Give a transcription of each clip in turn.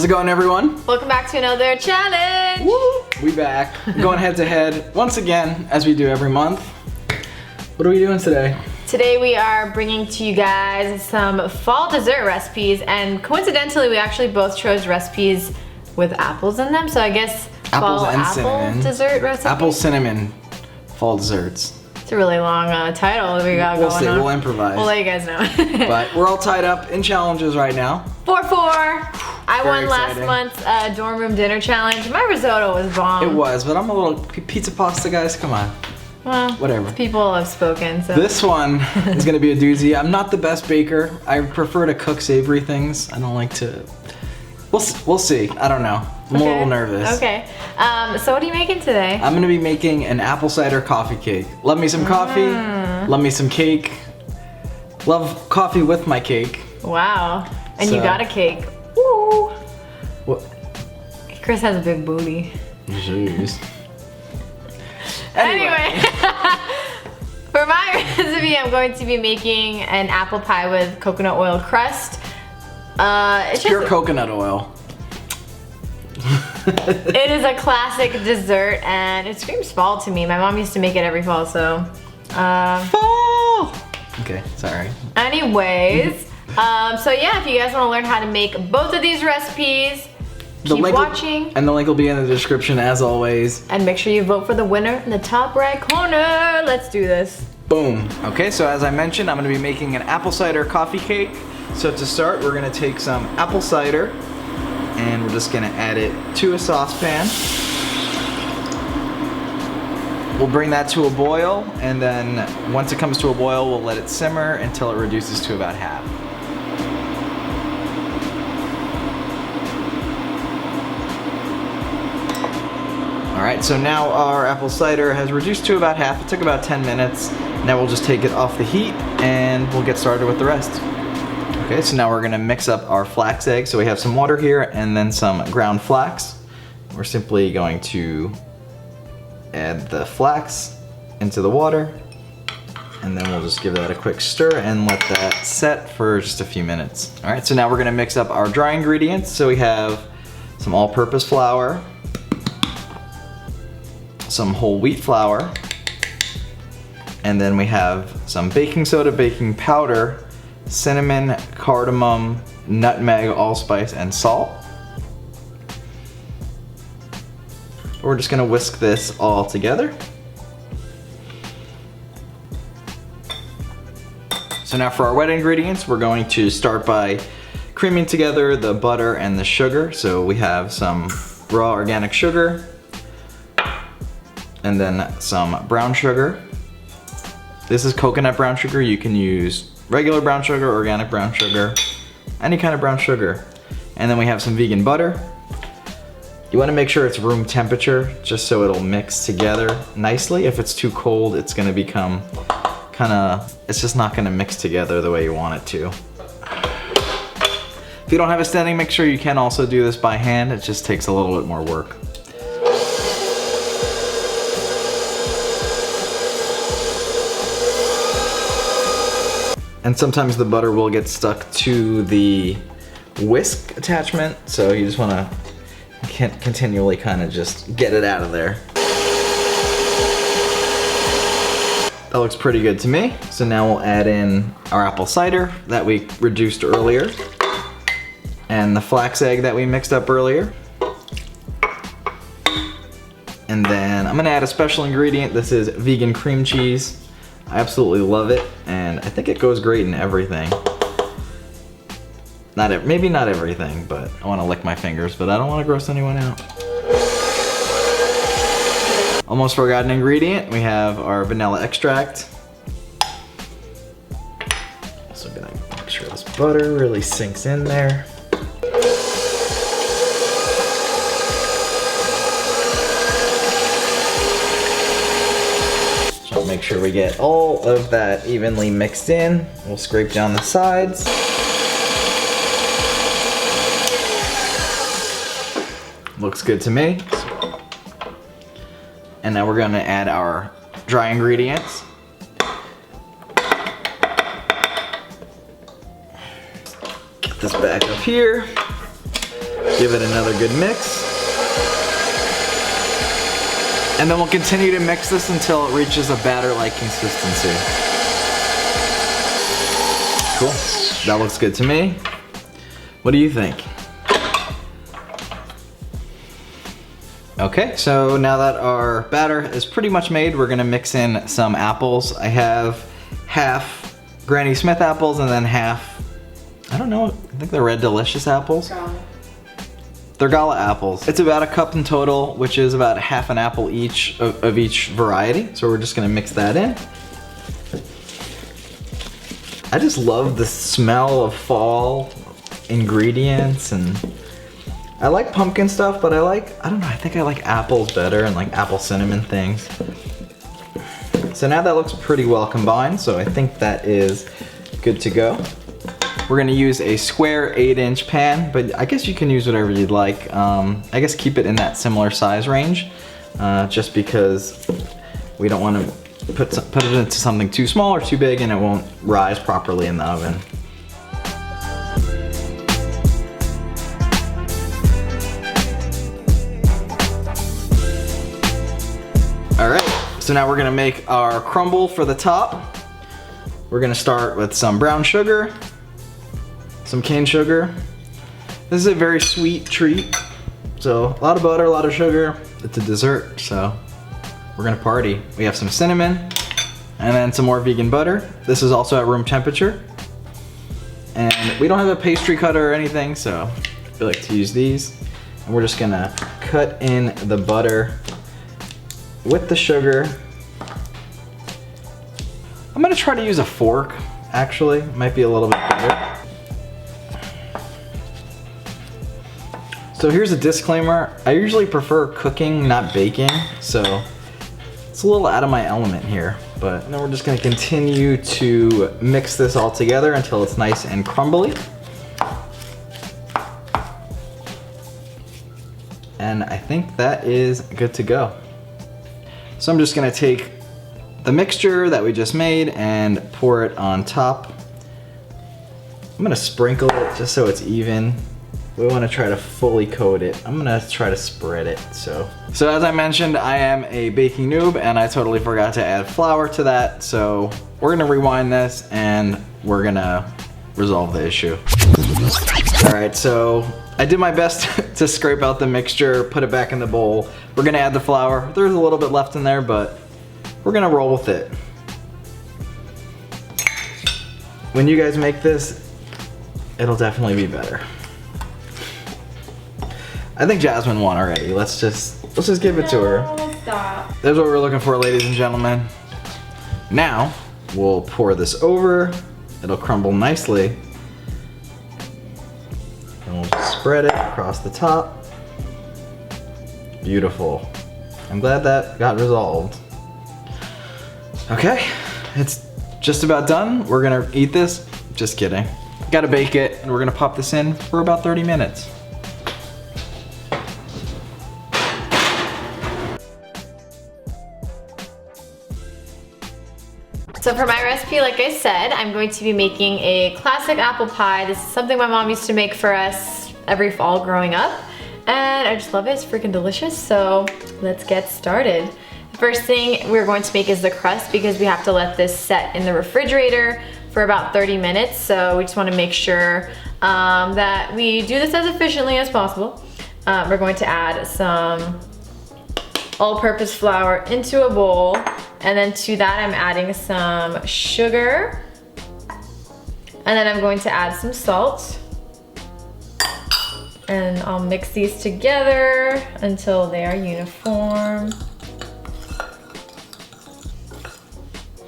How's it going, everyone? Welcome back to another challenge. Woo! We back. Going head to head once again, as we do every month. What are we doing today? Today we are bringing to you guys some fall dessert recipes, and coincidentally we actually both chose recipes with apples in them, so I guess fall apple dessert recipe. Apple cinnamon fall desserts. It's a really long title we got going on. We'll improvise. We'll let you guys know. But we're all tied up in challenges right now. 4-4. I won last month's dorm room dinner challenge. My risotto was bomb. It was, but I'm a little pizza pasta guys. Come on. Well, whatever. People have spoken. So. This one is gonna be a doozy. I'm not the best baker. I prefer to cook savory things. I don't like to. We'll see. I don't know. I'm a little nervous. Okay. So what are you making today? I'm gonna be making an apple cider coffee cake. Love me some coffee. Love me some cake. Love coffee with my cake. Wow. And you got a cake. Woo. What? Chris has a big booty. Jeez. Anyway. For my recipe, I'm going to be making an apple pie with coconut oil crust. It's pure coconut oil. It is a classic dessert and it screams fall to me. My mom used to make it every fall, so. Fall! Okay, sorry. Anyways, so yeah, if you guys want to learn how to make both of these recipes, keep watching. And the link will be in the description as always. And make sure you vote for the winner in the top right corner. Let's do this. Boom. Okay, so as I mentioned, I'm gonna be making an apple cider coffee cake. So to start, we're gonna take some apple cider and we're just gonna add it to a saucepan. We'll bring that to a boil, and then once it comes to a boil, we'll let it simmer until it reduces to about half. All right, so now our apple cider has reduced to about half. It took about 10 minutes. Now we'll just take it off the heat and we'll get started with the rest. Okay, so now we're gonna mix up our flax eggs. So we have some water here and then some ground flax. We're simply going to add the flax into the water, and then we'll just give that a quick stir and let that set for just a few minutes. All right, so now we're gonna mix up our dry ingredients. So we have some all-purpose flour, some whole wheat flour, and then we have some baking soda, baking powder, cinnamon, cardamom, nutmeg, allspice, and salt. We're just gonna whisk this all together. So now for our wet ingredients, we're going to start by creaming together the butter and the sugar. So we have some raw organic sugar, and then some brown sugar. This is coconut brown sugar. You can use regular brown sugar, organic brown sugar, any kind of brown sugar. And then we have some vegan butter. You want to make sure it's room temperature just so it'll mix together nicely. If it's too cold, it's going to become it's just not going to mix together the way you want it to. If you don't have a standing mixer, you can also do this by hand. It just takes a little bit more work. And sometimes the butter will get stuck to the whisk attachment, so you just want to continually kind of just get it out of there. That looks pretty good to me. So now we'll add in our apple cider that we reduced earlier, and the flax egg that we mixed up earlier. And then I'm gonna add a special ingredient. This is vegan cream cheese. I absolutely love it, and I think it goes great in everything. Maybe not everything, but I want to lick my fingers, but I don't want to gross anyone out. Almost forgot an ingredient. We have our vanilla extract. Also gonna make sure this butter really sinks in there. Make sure we get all of that evenly mixed in. We'll scrape down the sides. Looks good to me. And now we're gonna add our dry ingredients. Get this back up here. Give it another good mix. And then we'll continue to mix this until it reaches a batter-like consistency. Cool. That looks good to me. What do you think? Okay, so now that our batter is pretty much made, we're gonna mix in some apples. I have half Granny Smith apples and then half, I don't know, I think they're Red Delicious apples. They're Gala apples. It's about a cup in total, which is about half an apple each of each variety. So we're just gonna mix that in. I just love the smell of fall ingredients, and I like pumpkin stuff, but I don't know, I think I like apples better and like apple cinnamon things. So now that looks pretty well combined, so I think that is good to go. We're gonna use a square 8-inch pan, but I guess you can use whatever you'd like. I guess keep it in that similar size range, just because we don't wanna put it into something too small or too big and it won't rise properly in the oven. All right, so now we're gonna make our crumble for the top. We're gonna start with some brown sugar, some cane sugar. This is a very sweet treat. So a lot of butter, a lot of sugar. It's a dessert, so we're gonna party. We have some cinnamon and then some more vegan butter. This is also at room temperature. And we don't have a pastry cutter or anything, so we like to use these. And we're just gonna cut in the butter with the sugar. I'm gonna try to use a fork, actually. Might be a little bit better. So here's a disclaimer. I usually prefer cooking, not baking, so it's a little out of my element here. But now we're just gonna continue to mix this all together until it's nice and crumbly. And I think that is good to go. So I'm just gonna take the mixture that we just made and pour it on top. I'm gonna sprinkle it just so it's even. We wanna try to fully coat it. I'm gonna try to spread it, so. So as I mentioned, I am a baking noob and I totally forgot to add flour to that. So we're gonna rewind this and we're gonna resolve the issue. All right, so I did my best to scrape out the mixture, put it back in the bowl. We're gonna add the flour. There's a little bit left in there, but we're gonna roll with it. When you guys make this, it'll definitely be better. I think Jasmine won already. Let's just give it to her. Stop. That's what we're looking for, ladies and gentlemen. Now, we'll pour this over. It'll crumble nicely. And we'll just spread it across the top. Beautiful. I'm glad that got resolved. Okay, it's just about done. We're gonna eat this. Just kidding. Gotta bake it, and we're gonna pop this in for about 30 minutes. So for my recipe, like I said, I'm going to be making a classic apple pie. This is something my mom used to make for us every fall growing up. And I just love it, it's freaking delicious. So let's get started. The first thing we're going to make is the crust because we have to let this set in the refrigerator for about 30 minutes. So we just wanna make sure that we do this as efficiently as possible. We're going to add some all-purpose flour into a bowl. And then to that, I'm adding some sugar. And then I'm going to add some salt. And I'll mix these together until they are uniform.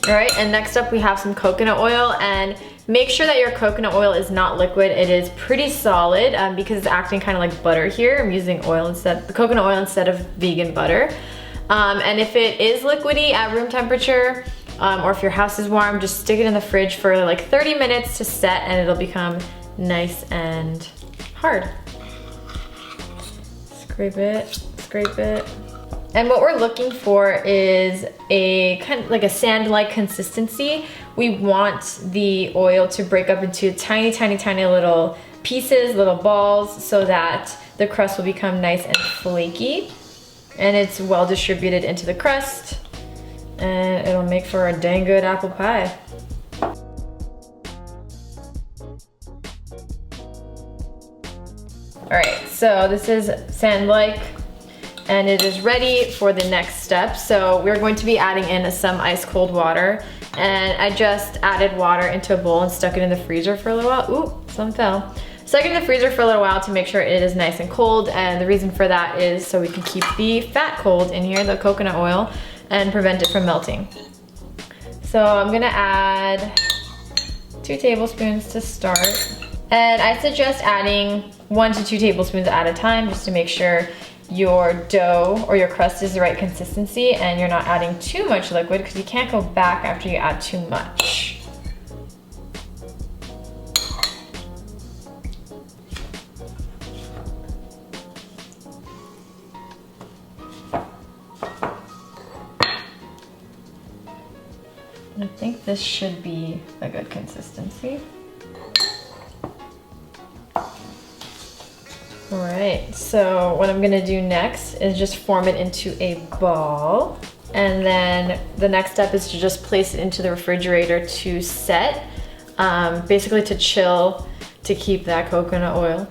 All right, and next up we have some coconut oil, and make sure that your coconut oil is not liquid. It is pretty solid because it's acting kind of like butter here. I'm using the coconut oil instead of vegan butter. And if it is liquidy at room temperature, or if your house is warm, just stick it in the fridge for like 30 minutes to set and it'll become nice and hard. Scrape it, scrape it. And what we're looking for is a kind of like a sand-like consistency. We want the oil to break up into tiny, tiny, tiny little pieces, little balls, so that the crust will become nice and flaky. And it's well distributed into the crust. And it'll make for a dang good apple pie. Alright, so this is sand-like, and it is ready for the next step. So we're going to be adding in some ice cold water. And I just added water into a bowl and stuck it in the freezer for a little while. Ooh, some fell. Stuck it in the freezer for a little while to make sure it is nice and cold. And the reason for that is so we can keep the fat cold in here, the coconut oil, and prevent it from melting. So I'm gonna add 2 tablespoons to start. And I suggest adding 1 to 2 tablespoons at a time just to make sure your dough or your crust is the right consistency and you're not adding too much liquid, because you can't go back after you add too much. I think this should be a good consistency. All right, so what I'm gonna do next is just form it into a ball. And then the next step is to just place it into the refrigerator to set, basically to chill, to keep that coconut oil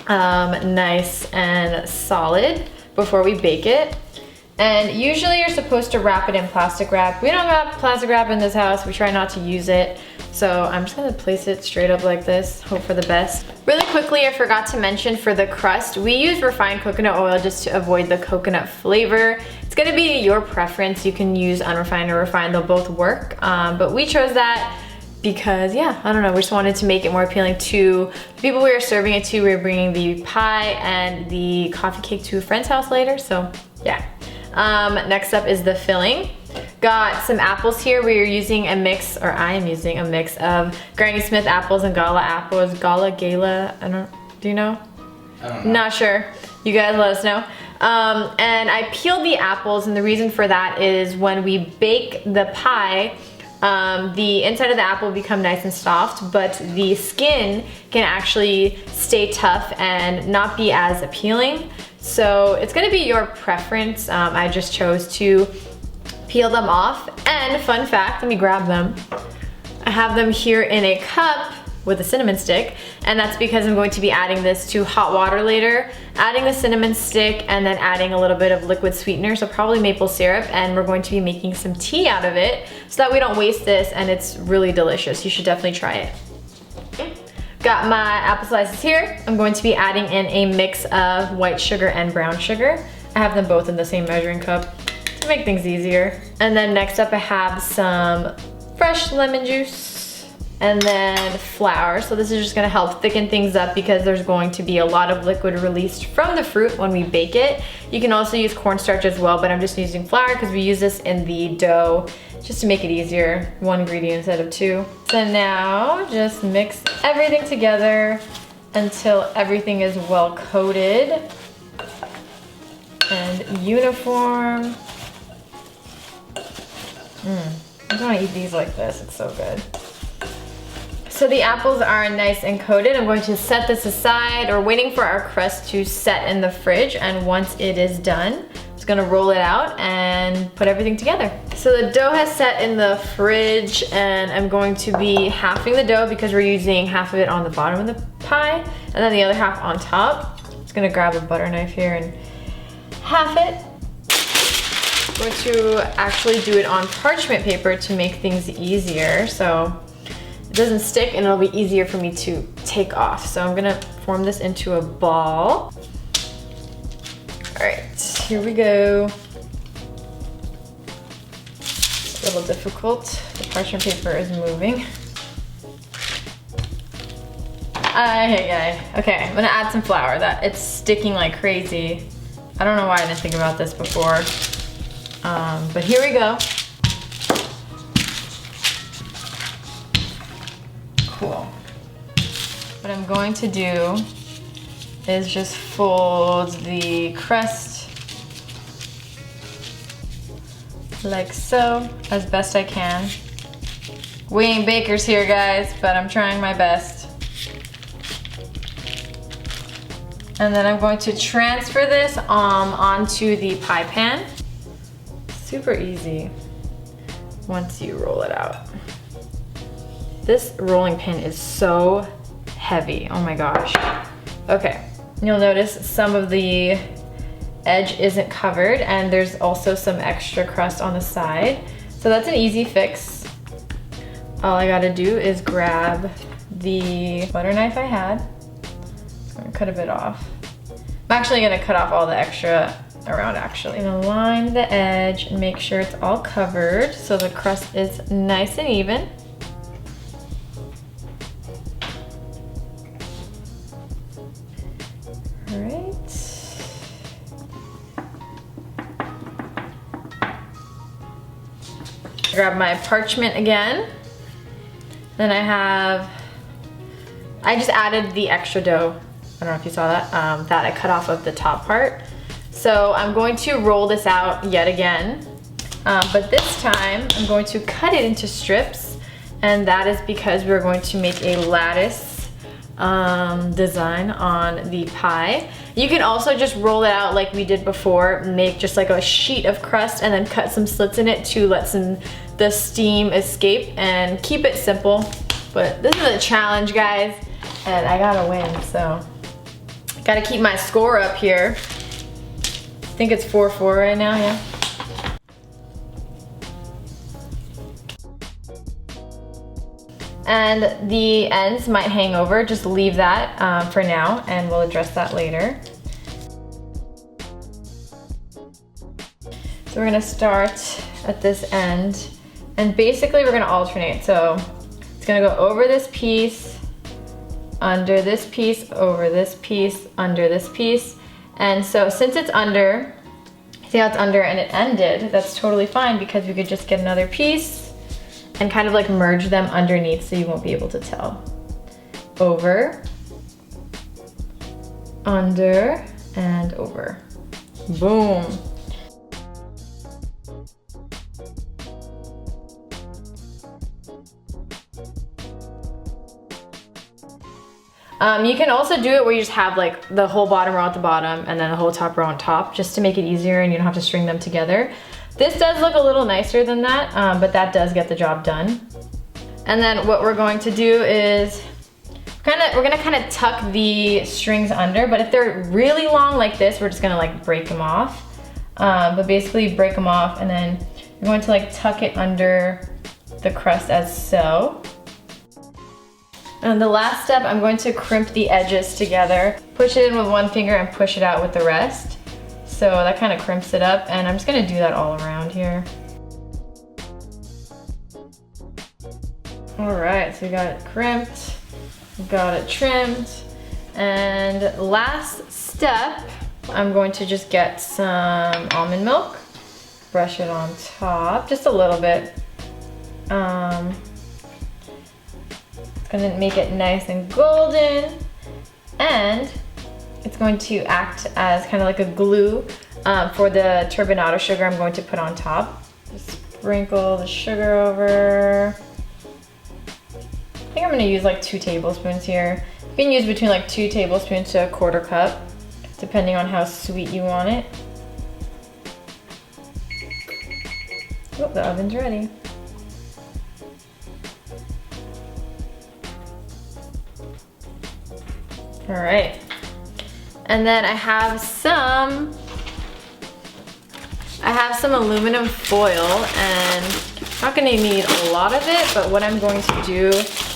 nice and solid before we bake it. And usually you're supposed to wrap it in plastic wrap. We don't have plastic wrap in this house. We try not to use it. So I'm just gonna place it straight up like this, hope for the best. Really quickly, I forgot to mention for the crust, we use refined coconut oil just to avoid the coconut flavor. It's gonna be your preference. You can use unrefined or refined, they'll both work. But we chose that because, yeah, I don't know, we just wanted to make it more appealing to the people we were serving it to. We were bringing the pie and the coffee cake to a friend's house later, so yeah. Next up is the filling. Got some apples here. We're using a mix, or I am using a mix of Granny Smith apples and Gala apples. Gala, do you know? I don't know. Not sure. You guys let us know. And I peeled the apples, and the reason for that is when we bake the pie, the inside of the apple will become nice and soft, but the skin can actually stay tough and not be as appealing. So it's gonna be your preference. I just chose to peel them off. And fun fact, let me grab them. I have them here in a cup with a cinnamon stick, and that's because I'm going to be adding this to hot water later, adding the cinnamon stick and then adding a little bit of liquid sweetener, so probably maple syrup, and we're going to be making some tea out of it so that we don't waste this, and it's really delicious. You should definitely try it. Got my apple slices here. I'm going to be adding in a mix of white sugar and brown sugar. I have them both in the same measuring cup to make things easier. And then next up I have some fresh lemon juice and then flour. So this is just gonna help thicken things up because there's going to be a lot of liquid released from the fruit when we bake it. You can also use cornstarch as well, but I'm just using flour because we use this in the dough just to make it easier, 1 ingredient instead of 2. So now just mix everything together until everything is well coated and uniform. I'm gonna eat these like this, it's so good. So the apples are nice and coated. I'm going to set this aside, or waiting for our crust to set in the fridge, and once it is done, I'm just gonna roll it out and put everything together. So the dough has set in the fridge, and I'm going to be halving the dough because we're using half of it on the bottom of the pie and then the other half on top. Just gonna grab a butter knife here and half it. I'm going to actually do it on parchment paper to make things easier, so it doesn't stick and it'll be easier for me to take off. So I'm gonna form this into a ball. All right, here we go. It's a little difficult. The parchment paper is moving. Okay, I'm gonna add some flour. It's sticking like crazy. I don't know why I didn't think about this before. But here we go. Cool. What I'm going to do is just fold the crust like so, as best I can. We ain't bakers here, guys, but I'm trying my best. And then I'm going to transfer this onto the pie pan. Super easy once you roll it out. This rolling pin is so heavy, oh my gosh. Okay, you'll notice some of the edge isn't covered and there's also some extra crust on the side. So that's an easy fix. All I gotta do is grab the butter knife I had. I'm gonna cut a bit off. I'm actually gonna cut off all the extra around actually. I'm gonna line the edge and make sure it's all covered so the crust is nice and even. All right. Grab my parchment again. Then I just added the extra dough. I don't know if you saw that, that I cut off of the top part. So I'm going to roll this out yet again, but this time I'm going to cut it into strips, and that is because we're going to make a lattice design on the pie. You can also just roll it out like we did before, make just like a sheet of crust and then cut some slits in it to let the steam escape and keep it simple. But this is a challenge, guys, and I gotta win, so gotta keep my score up here. I think it's 4-4 right now, yeah. And the ends might hang over, just leave that for now, and we'll address that later. So we're gonna start at this end, and basically we're gonna alternate. So it's gonna go over this piece, under this piece, over this piece, under this piece. And so since it's under, see how it's under and it ended, that's totally fine because we could just get another piece and kind of like merge them underneath so you won't be able to tell. Over, under, and over. Boom. You can also do it where you just have like the whole bottom row at the bottom and then the whole top row on top, just to make it easier and you don't have to string them together. This does look a little nicer than that, but that does get the job done. And then what we're going to do is we're gonna kind of tuck the strings under, but if they're really long like this, we're just gonna like break them off. But basically break them off and then you're going to like tuck it under the crust as so. And the last step, I'm going to crimp the edges together, push it in with one finger and push it out with the rest. So that kind of crimps it up, and I'm just gonna do that all around here. All right, so we got it crimped, we got it trimmed, and last step, I'm going to just get some almond milk, brush it on top, just a little bit. Gonna make it nice and golden, and it's going to act as kind of like a glue for the turbinado sugar I'm going to put on top. Just sprinkle the sugar over. I think I'm gonna use like 2 tablespoons here. You can use between like 2 tablespoons to 1/4 cup, depending on how sweet you want it. Oh, the oven's ready. All right, and then I have some aluminum foil, and I'm not gonna need a lot of it, but what I'm going to do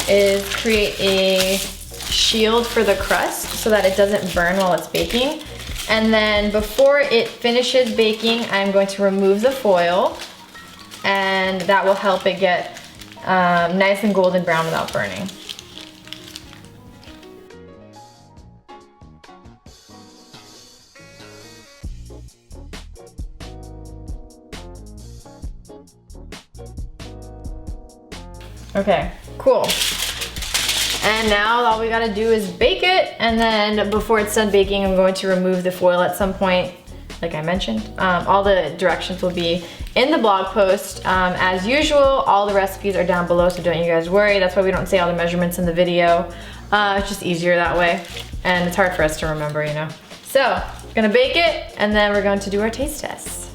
is create a shield for the crust so that it doesn't burn while it's baking. And then before it finishes baking, I'm going to remove the foil, and that will help it get nice and golden brown without burning. Okay, cool. And now all we gotta do is bake it, and then before it's done baking, I'm going to remove the foil at some point, like I mentioned. All the directions will be in the blog post. As usual, all the recipes are down below, so don't you guys worry. That's why we don't say all the measurements in the video. It's just easier that way. And it's hard for us to remember, you know. So, gonna bake it, and then we're going to do our taste tests.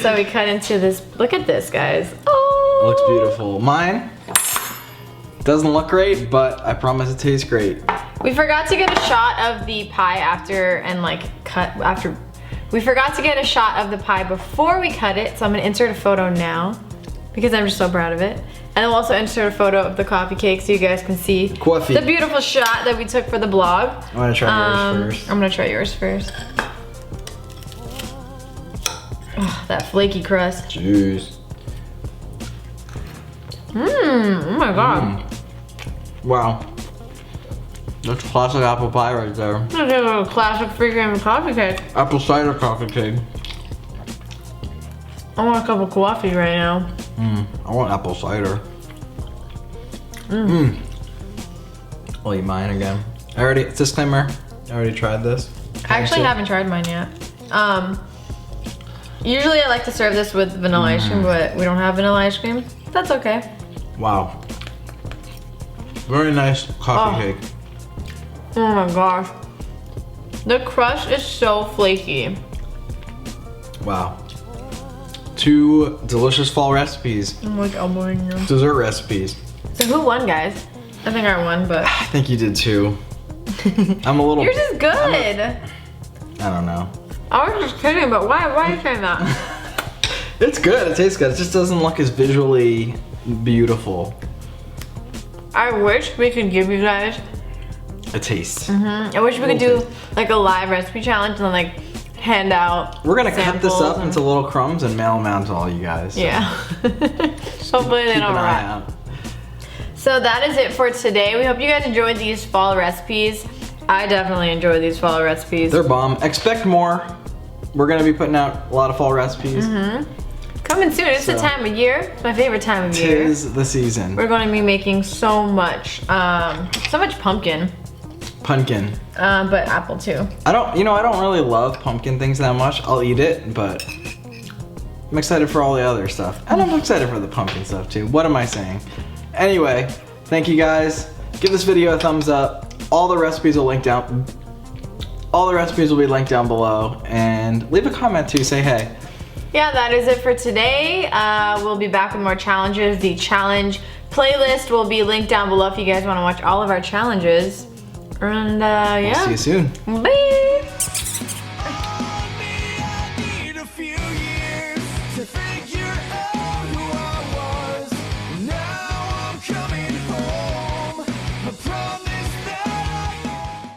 So we cut into this, look at this, guys. Oh! It looks beautiful. Mine doesn't look great, but I promise it tastes great. We forgot to get a shot of the pie we forgot to get a shot of the pie before we cut it, so I'm gonna insert a photo now because I'm just so proud of it. And then we'll also insert a photo of the coffee cake so you guys can see the beautiful shot that we took for the blog. I'm gonna try yours first. I'm gonna try yours first. Oh, that flaky crust. Jeez. Oh my god. Wow. That's classic apple pie right there. This is a classic freaking coffee cake. Apple cider coffee cake. I want a cup of coffee right now. I want apple cider. I'll eat mine again. Disclaimer, I already tried this. I actually haven't tried mine yet. Usually I like to serve this with vanilla ice cream, but we don't have vanilla ice cream. That's okay. Wow. Very nice coffee cake. Oh my gosh. The crust is so flaky. Wow. 2 delicious fall recipes. I'm like elbowing you. Dessert recipes. So who won, guys? I think I won, but. I think you did too. I'm a little. Yours is good. I don't know. I was just kidding, but why are you saying that? It's good, it tastes good. It just doesn't look as visually beautiful. I wish we could give you guys a taste. I wish we could do like a live recipe challenge and then like hand out. We're gonna cut this up into little crumbs and mail them out to all you guys. So. Yeah. Hopefully they don't rot. So that is it for today. We hope you guys enjoyed these fall recipes. I definitely enjoy these fall recipes. They're bomb. Expect more. We're gonna be putting out a lot of fall recipes. Coming soon. It's the time of year. It's my favorite time of year. Tis the season. We're going to be making so much pumpkin. Pumpkin. But apple too. I don't really love pumpkin things that much. I'll eat it, but I'm excited for all the other stuff. And I'm excited for the pumpkin stuff too. What am I saying? Anyway, thank you guys. Give this video a thumbs up. All the recipes will link down. All the recipes will be linked down below, and leave a comment too. Say hey. Yeah, that is it for today. We'll be back with more challenges. The challenge playlist will be linked down below if you guys want to watch all of our challenges. And yeah. We'll see you soon. Bye.